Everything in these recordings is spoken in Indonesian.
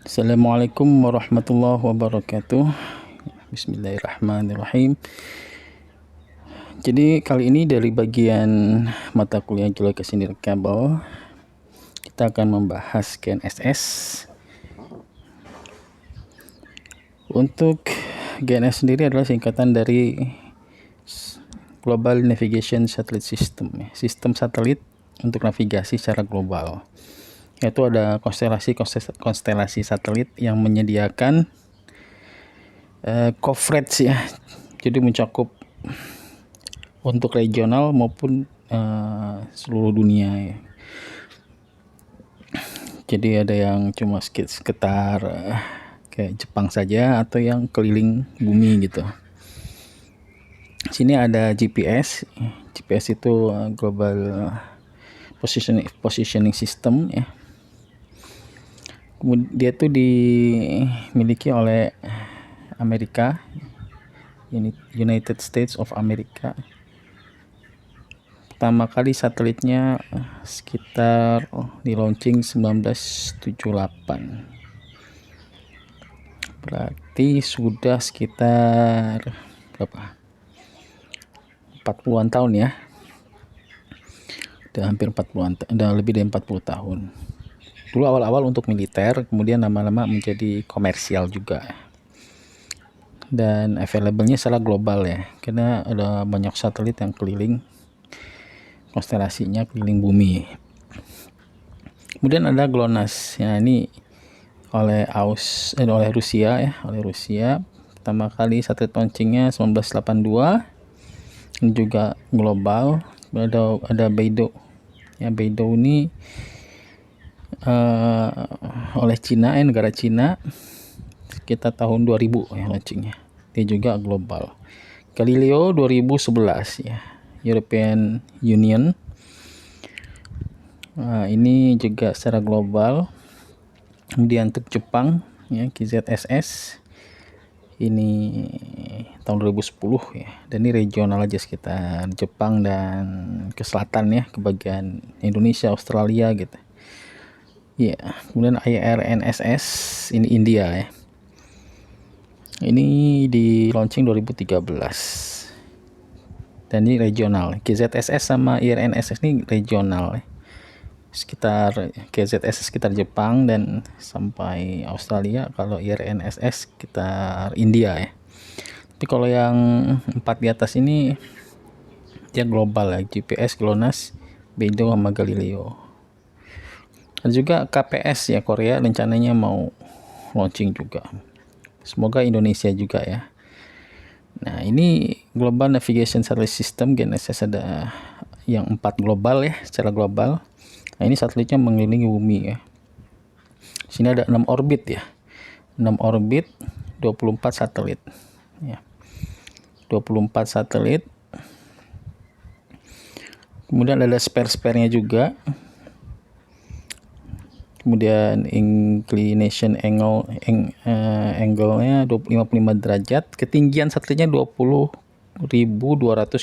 Assalamualaikum warahmatullahi wabarakatuh. Bismillahirrahmanirrahim. Jadi kali ini dari bagian mata kuliah Geologi Nirkabel kita akan membahas GNSS. Untuk GNSS sendiri adalah singkatan dari Global Navigation Satellite System, sistem satelit untuk navigasi secara global. Yaitu ada konstelasi satelit yang menyediakan coverage ya, jadi mencakup untuk regional maupun seluruh dunia ya. Jadi ada yang cuma sekitar kayak Jepang saja atau yang keliling bumi gitu. Sini ada GPS. GPS itu Global Positioning System ya. Kemudian dia tuh dimiliki oleh Amerika, United States of America. Pertama kali satelitnya sekitar di launching 1978. Berarti sudah sekitar berapa? 40-an tahun ya. Udah hampir 40-an, udah lebih dari 40 tahun. Dulu awal-awal untuk militer, kemudian lama-lama menjadi komersial juga. Dan available-nya secara global ya, karena ada banyak satelit yang keliling konstelasinya, keliling bumi. Kemudian ada GLONASS. Ya, ini oleh Rusia ya, oleh Rusia. Pertama kali satelit launchingnya 1982. Ini juga global. Ada Beidou. Ya, Beidou ini oleh Cina, negara Cina sekitar tahun 2000 ya launchingnya. Dia juga global. Galileo 2011 ya, European Union. Ini juga secara global. Kemudian untuk Jepang ya, KZSS ini tahun 2010 ya, dan ini regional aja sekitar Jepang dan ke selatan ya, ke bagian Indonesia, Australia gitu. Ya, kemudian IRNSS ini India ya. Ini di launching 2013. Dan ini regional. KZSS sama IRNSS ini regional ya. Sekitar KZSS sekitar Jepang dan sampai Australia, kalau IRNSS sekitar India ya. Tapi kalau yang 4 di atas ini dia global ya, GPS, GLONASS, Beidou sama Galileo. Dan juga KPS ya, Korea rencananya mau launching juga. Semoga Indonesia juga ya. Nah, ini Global Navigation Satellite System GNSS, ada yang 4 global ya, secara global. Nah, ini satelitnya mengelilingi bumi ya. Sini ada 6 orbit ya. 6 orbit, 24 satelit ya. 24 satelit. Kemudian ada spare-sparenya juga. Kemudian inclination angle-nya 55 derajat, ketinggian satelitnya 20.200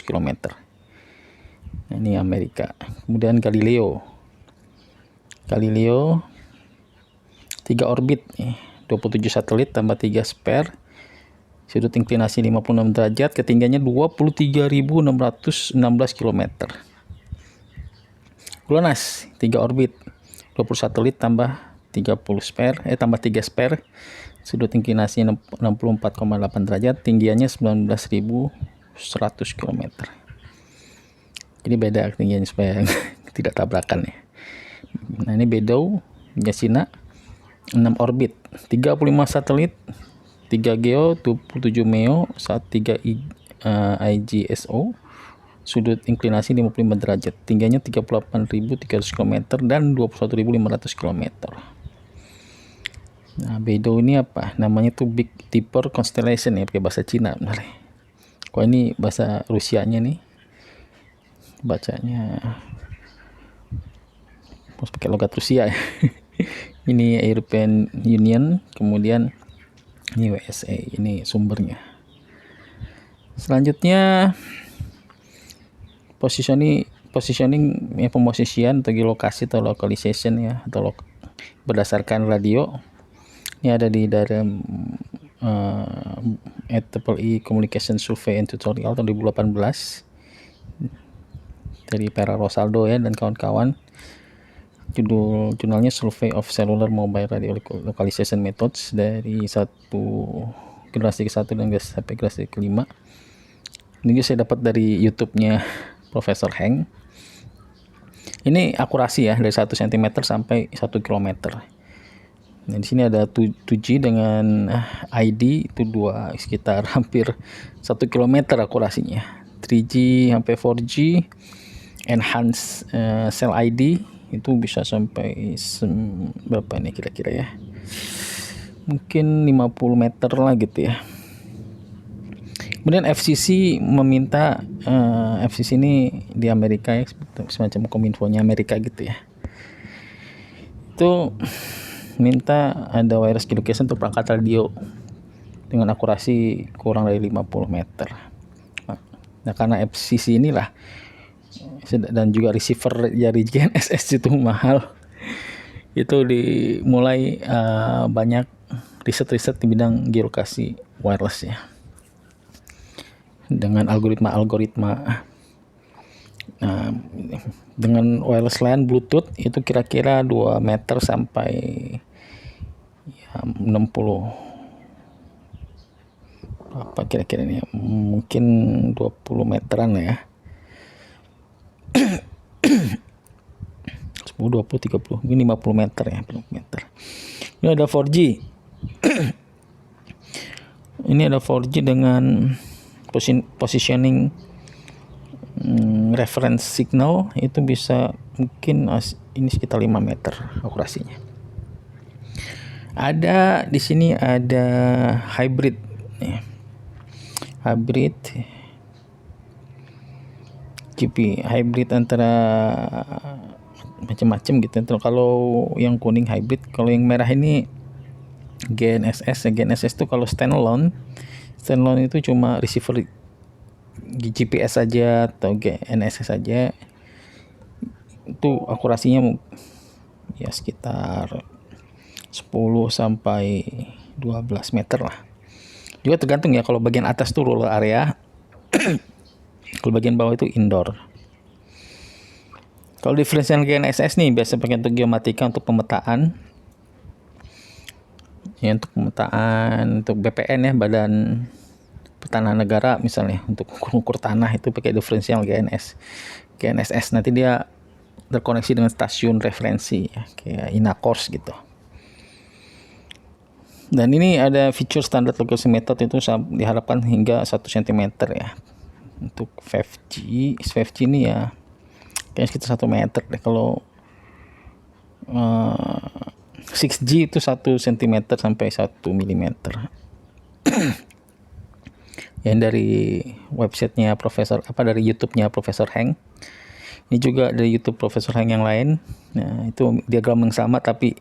km. Nah, ini Amerika. Kemudian Galileo 3 orbit nih, 27 satelit tambah 3 spare. Sudut inklinasi 56 derajat, ketinggiannya 23.616 km. GLONASS 3 orbit, 20 satelit tambah 30 spare, tambah 3 spare. Sudut inklinasi 64,8 derajat, tinggiannya 19.100 km. Ini beda ketinggiannya supaya tidak tabrakan ya. Nah, ini Beidou punya Cina, 6 orbit, 35 satelit, 3 GEO, 27 MEO, 3 IGSO. Sudut inklinasi 55 derajat, tingginya 38.300 km dan 21.500 km. Nah, Beidou ini apa? Namanya tuh Big Dipper Constellation ya, pakai bahasa Cina benar. Kok ini bahasa Rusianya nih? Bacanya harus pakai logat Rusia ya. Ini European Union, kemudian ini USA, ini sumbernya. Selanjutnya positioning ya, pemosisian atau geolokasi atau localization ya, atau berdasarkan radio. Ini ada di dalam IEEE Communication Survey and Tutorial tahun 2018 dari Pera Rosaldo ya dan kawan-kawan. Jurnalnya Survey of Cellular Mobile Radio Localization Methods dari generasi ke-1 dan sampai generasi ke-5. Ini saya dapat dari YouTube-nya Profesor Heng. Ini akurasi ya dari 1 cm sampai 1 km. Nah, di sini ada 2G dengan ID itu sekitar hampir 1 km akurasinya. 3G sampai 4G enhanced cell ID itu bisa sampai berapa nih kira-kira ya, mungkin 50 meter lah gitu ya. Kemudian FCC meminta FCC ini di Amerika ya, semacam kominfonya Amerika gitu ya, itu minta ada wireless communication untuk perangkat radio dengan akurasi kurang dari 50 meter. Nah karena FCC inilah dan juga receiver dari GNSS itu mahal, itu dimulai banyak riset-riset di bidang geolokasi wireless ya dengan algoritma. Nah, dengan wireless LAN Bluetooth itu kira-kira 2 meter sampai 60 apa kira-kira ini ya, mungkin 20 meteran ya. 10, 20, 30, ini 50 meter ya, 50 meter. Ini ada 4G. Ini ada 4G dengan positioning reference signal itu bisa mungkin ini sekitar 5 meter akurasinya. Ada di sini ada hybrid ya. Hybrid antara macam-macam gitu. Kalau yang kuning hybrid, kalau yang merah ini GNSS. GNSS itu kalau standalone itu cuma receiver GPS saja atau GNSS saja, itu akurasinya ya sekitar 10 sampai 12 meter lah. Juga tergantung ya, kalau bagian atas tuh rural area, kalau bagian bawah itu indoor. Kalau diferensial GNSS nih biasa pakai untuk geomatika, untuk pemetaan. Ya, untuk pemetaan, untuk BPN ya, Badan Pertanahan Negara misalnya, untuk ukur tanah itu pakai diferensial GNSS. Nanti dia terkoneksi dengan stasiun referensi ya, kayak INACORS gitu. Dan ini ada fitur standar localization method itu diharapkan hingga 1 cm ya. Untuk 5G ini ya kayaknya sekitar 1 meter deh. Kalau 6G itu 1 cm sampai 1 mm. Yang dari websitenya dari YouTube-nya Profesor Heng. Ini juga dari YouTube Profesor Heng yang lain. Nah, itu diagram yang sama tapi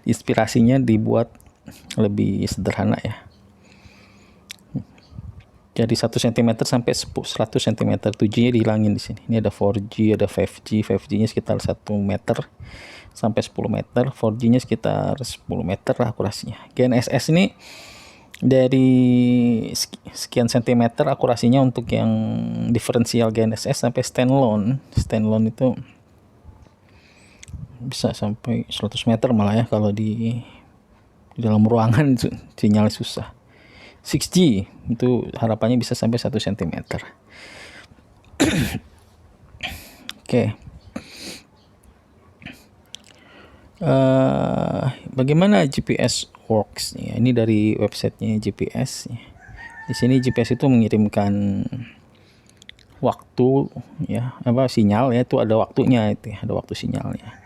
inspirasinya dibuat lebih sederhana ya. Jadi 1 cm sampai 100 cm. 2G-nya dihilangin di sini. Ini ada 4G, ada 5G. 5G-nya sekitar 1 meter sampai 10 meter. 4G-nya sekitar 10 meter lah akurasinya. GNSS ini dari sekian sentimeter akurasinya untuk yang diferensial GNSS sampai standalone. Standalone itu bisa sampai 100 meter malah ya, kalau di dalam ruangan sinyal susah. 6G itu harapannya bisa sampai 1 cm. Oke. Bagaimana GPS works? Ya, ini dari websitenya GPS. Di sini GPS itu mengirimkan waktu ya, sinyal ya, itu ada waktunya itu ya, ada waktu sinyalnya.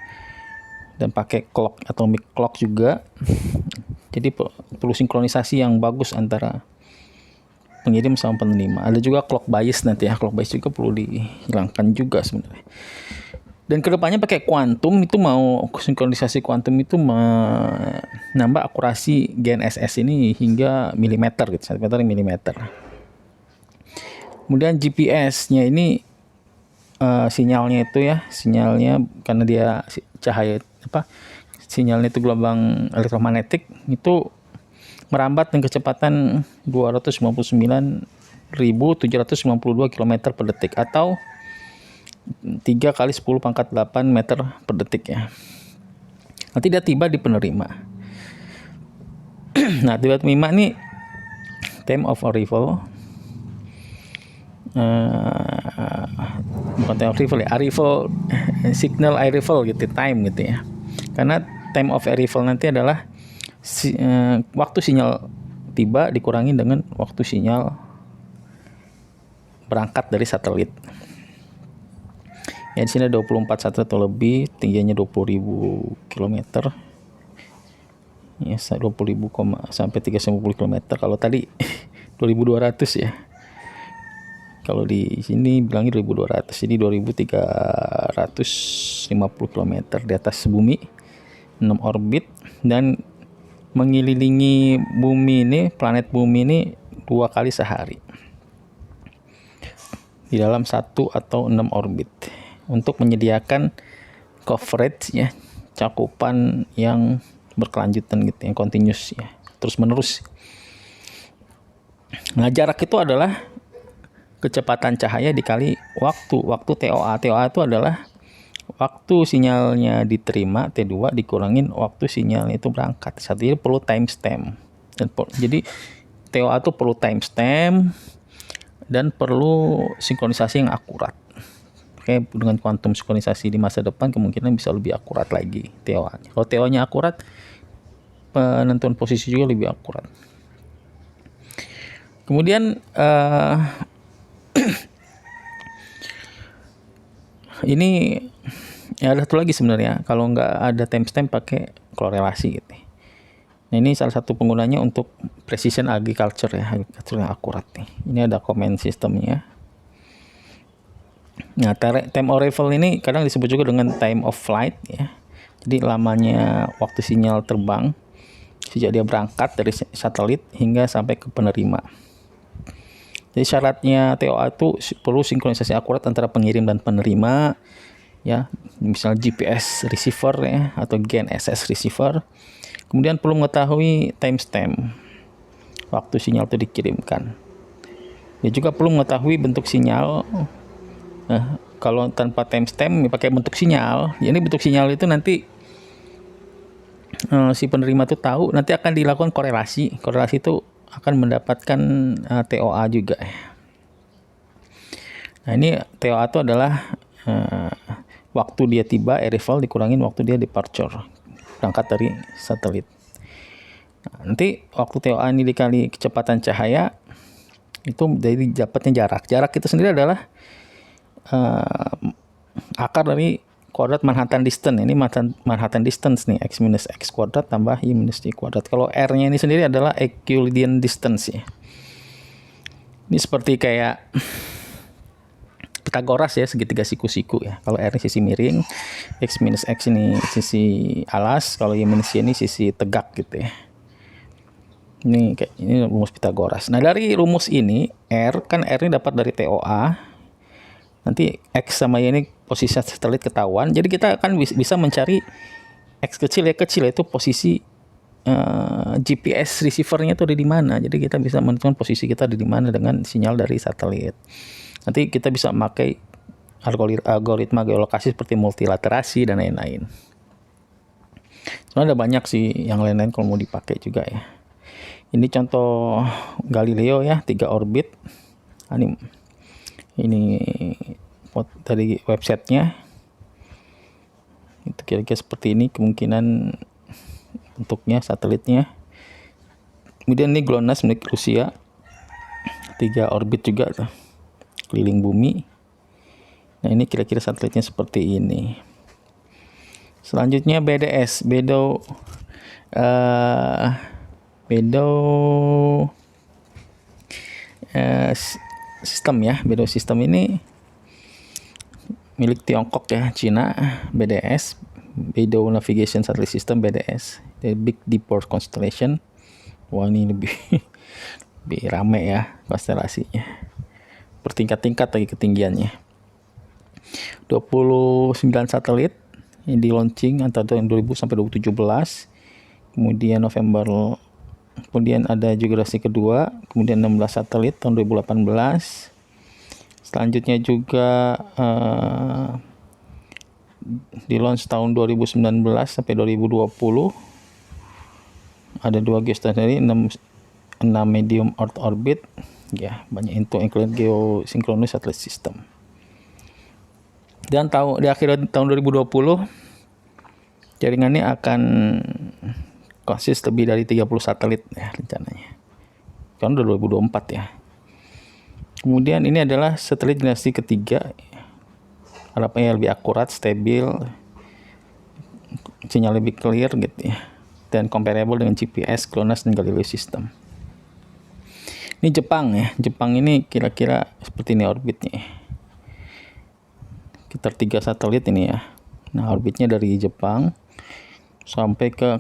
Dan pakai clock, atomic clock juga. Jadi perlu sinkronisasi yang bagus antara pengirim sama penerima. Ada juga clock bias nanti ya. Clock bias juga perlu dihilangkan juga sebenarnya. Dan kedepannya pakai kuantum, itu mau sinkronisasi kuantum itu menambah akurasi GNSS ini hingga milimeter gitu, centimeter milimeter. Kemudian GPS-nya ini sinyalnya itu ya, sinyalnya karena dia cahaya sinyalnya itu gelombang elektromagnetik itu merambat dengan kecepatan 299.792 km per detik atau 3 kali 10 pangkat 8 meter per detik ya. Nanti dia tiba di penerima. Nah, tiba penerima nih time of arrival, bukan time of arrival ya, arrival signal arrival gitu, time gitu ya. Karena time of arrival nanti adalah waktu sinyal tiba dikurangi dengan waktu sinyal berangkat dari satelit. Ya, di sini 24 satelit atau lebih, tingginya 20.000 km. Ya, 20.000 sampai 350 km. Kalau tadi 2.200 ya. Kalau di sini bilangnya 2.200, jadi 2.350 km di atas bumi, 6 orbit, dan mengelilingi bumi ini, planet bumi ini 2 kali sehari di dalam 1 atau 6 orbit untuk menyediakan coverage ya, cakupan yang berkelanjutan gitu, yang continuous ya, terus menerus. Nah, jarak itu adalah kecepatan cahaya dikali waktu TOA. TOA itu adalah waktu sinyalnya diterima, T2 dikurangin waktu sinyalnya itu berangkat. Satu, jadi perlu timestamp. Jadi TOA itu perlu timestamp dan perlu sinkronisasi yang akurat. Oke, dengan kuantum sinkronisasi di masa depan kemungkinan bisa lebih akurat lagi TOA-nya. Kalau TOA-nya akurat, penentuan posisi juga lebih akurat. Kemudian ini ya ada satu lagi sebenarnya, kalau nggak ada timestamp pakai korelasi gitu. Nah, ini salah satu penggunanya untuk precision agriculture ya, agriculture yang akurat nih. Ini ada comment sistemnya. Nah, time of arrival ini kadang disebut juga dengan time of flight ya. Jadi lamanya waktu sinyal terbang sejak dia berangkat dari satelit hingga sampai ke penerima. Jadi syaratnya TOA itu perlu sinkronisasi akurat antara pengirim dan penerima ya, misal GPS receiver ya atau GNSS receiver. Kemudian perlu mengetahui timestamp waktu sinyal itu dikirimkan. Dia juga perlu mengetahui bentuk sinyal. Nah, kalau tanpa timestamp pakai bentuk sinyal, ya ini bentuk sinyal itu nanti si penerima itu tahu, nanti akan dilakukan korelasi. Korelasi itu akan mendapatkan TOA juga. Nah, ini TOA itu adalah waktu dia tiba arrival dikurangin waktu dia departure, berangkat dari satelit. Nah, nanti waktu TOA ini dikali kecepatan cahaya itu dari dapatnya jarak. Jarak itu sendiri adalah akar dari kuadrat Manhattan distance. Ini Manhattan distance nih, x minus x kuadrat tambah y minus y kuadrat. Kalau r-nya ini sendiri adalah Euclidean distance ya. Ini seperti kayak Pitagoras ya, segitiga siku-siku ya. Kalau r ini sisi miring, x minus x ini sisi alas, kalau y minus y ini sisi tegak gitu ya. Ini rumus Pitagoras. Nah, dari rumus ini r ini dapat dari TOA. Nanti X sama Y ini posisi satelit ketahuan. Jadi kita akan bisa mencari X kecil, Y kecil, itu posisi GPS receivernya itu ada di mana. Jadi kita bisa menentukan posisi kita ada di mana dengan sinyal dari satelit. Nanti kita bisa memakai algoritma geolokasi seperti multilaterasi dan lain-lain. Sebenarnya ada banyak sih yang lain-lain kalau mau dipakai juga ya. Ini contoh Galileo ya, 3 orbit. Ini dari websitenya itu kira-kira seperti ini kemungkinan bentuknya satelitnya. Kemudian ini GLONASS milik Rusia, 3 orbit juga tuh, keliling bumi. Nah, ini kira-kira satelitnya seperti ini. Selanjutnya BDS, Bedow sistem ya. Bedow sistem ini milik Tiongkok ya, Cina. BDS, Bedow Navigation Satellite System, BDS, the Big Dipper Constellation. Wah, ini lebih rame ya konstelasinya, bertingkat-tingkat lagi ketinggiannya. 29 satelit ini di launching antara tahun 2000 sampai 2017. Kemudian November, kemudian ada juga generasi kedua, kemudian 16 satelit tahun 2018. Selanjutnya juga di launch tahun 2019 sampai 2020. Ada 2 geostationary, 6 medium earth orbit, ya banyak itu include geosynchronous satellite system. Dan di akhir tahun 2020 jaringannya akan konsist lebih dari 30 satelit ya rencananya. Kan udah 2024 ya. Kemudian ini adalah satelit generasi ketiga. Harapannya lebih akurat, stabil, sinyal lebih clear gitu ya. Dan comparable dengan GPS, GLONASS, dan Galileo system. Ini Jepang ya. Jepang ini kira-kira seperti ini orbitnya. Sekitar 3 satelit ini ya. Nah, orbitnya dari Jepang sampai ke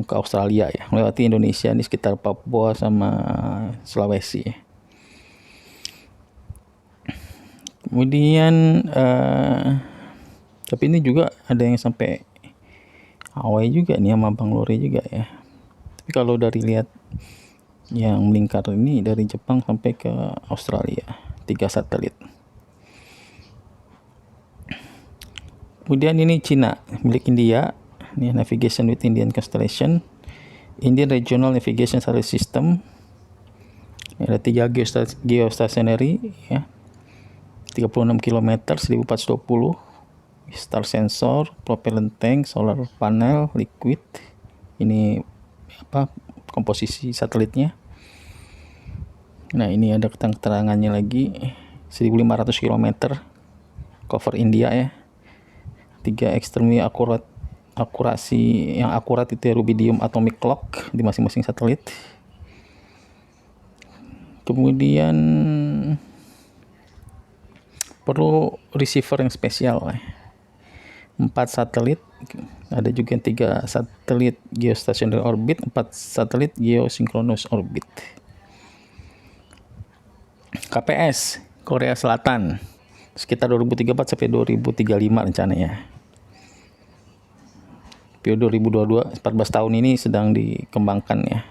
Australia ya. Melewati Indonesia di sekitar Papua sama Sulawesi. Kemudian tapi ini juga ada yang sampai Hawaii juga nih sama Bangalore juga ya. Tapi kalau dari lihat yang melingkar ini dari Jepang sampai ke Australia, 3 satelit. Kemudian ini Cina, milik India, ini Navigation with Indian Constellation, Indian Regional Navigation Satellite System. Ada 3 geostationary ya. 36 km, 1420. Star sensor, propellant tank, solar panel, liquid. Ini komposisi satelitnya. Nah, ini ada keterangannya lagi. 1500 km cover India ya. 3 extremely akurasi yang akurat itu ya, rubidium atomic clock di masing-masing satelit. Kemudian perlu receiver yang spesial ya. 4 satelit, ada juga 3 satelit geostationary orbit, 4 satelit geosynchronous orbit. KPS Korea Selatan sekitar 2034 sampai 2035 rencananya. Periode 2022, 14 tahun ini sedang dikembangkan ya.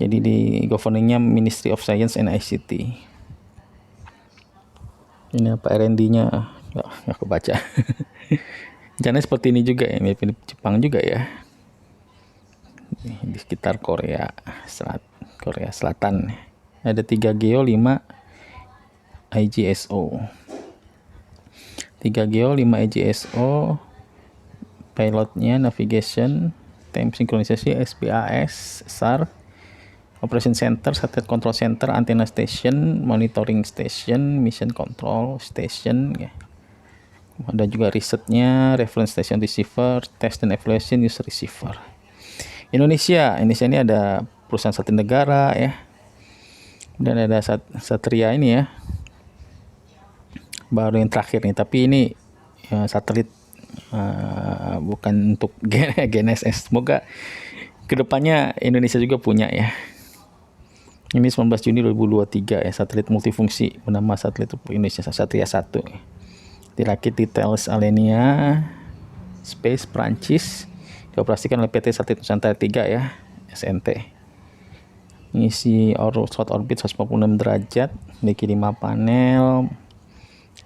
Jadi di governingnya Ministry of Science and ICT. Ini apa R&D-nya? Nggak kebaca. Jangan seperti ini juga ya, mirip Jepang juga ya. Di sekitar Korea Selatan. Ada 3 geo, 5 IGSO. 3 geo, 5 IGSO. Pilotnya navigation, time sinkronisasi, SBAS, SAR, operation center, satellite control center, antenna station, monitoring station, mission control station ya. Ada juga risetnya, reference station receiver, test and evaluation user receiver. Indonesia ini ada perusahaan satelit negara ya. Dan ada Satria ini ya. Baru yang terakhir nih, tapi ini ya, satelit bukan untuk GNSS. Semoga kedepannya Indonesia juga punya ya. Ini 19 Juni 2023 ya, satelit multifungsi bernama satelit Indonesia Satria 1 ya. Dirakit di Thales Alenia Space Prancis, dioperasikan oleh PT Satelit Nusantara 3 ya, SNT. Ngisi short orbit 146 derajat, memiliki 5 panel,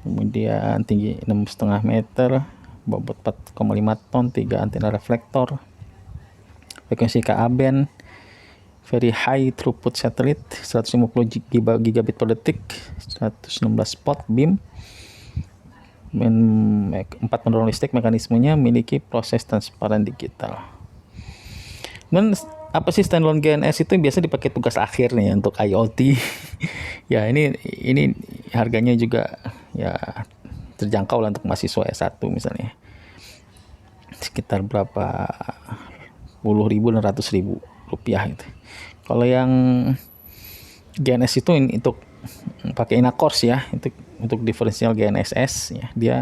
kemudian tinggi 6,5 meter, bobot 4,5 ton, 3 antena reflektor, frekuensi Ka band, very high throughput satellite, 150 gigabit per detik, 116 spot beam, 4 pendorong listrik. Mekanismenya memiliki proses transparan digital. Dan apa sih standalone GNSS itu biasa dipakai tugas akhir nih untuk IoT. Ya ini harganya juga ya terjangkau lah untuk mahasiswa S1 misalnya. Sekitar berapa puluh ribu dan ratus ribu rupiah gitu. Kalau yang GNSS itu untuk pakai INACORS ya, untuk diferensial GNSS ya, dia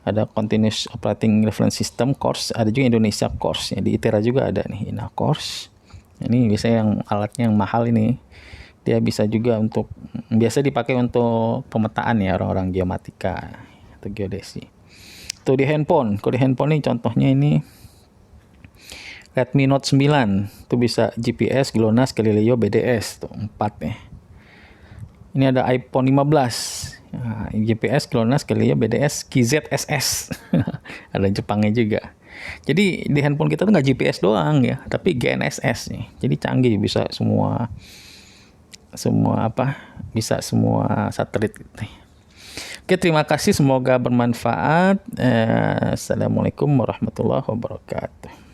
ada Continuous Operating Reference System CORS, ada juga Indonesia CORS ya, di ITERA juga ada nih INACORS. Ini biasanya yang alatnya yang mahal ini, dia bisa juga biasa dipakai untuk pemetaan ya, orang-orang geomatika atau geodesi. Atau di handphone. Kalau di handphone ini contohnya ini Redmi Note 9 itu bisa GPS, GLONASS, Galileo, BDS tuh 4 nih. Ini ada iPhone 15. Nah, GPS, GLONASS, Galileo, BDS, KZSS. Ada Jepangnya juga. Jadi di handphone kita tuh nggak GPS doang ya, tapi GNSS nih. Jadi canggih, bisa semua bisa semua satelit gitu. Oke, terima kasih, semoga bermanfaat. Assalamualaikum warahmatullahi wabarakatuh.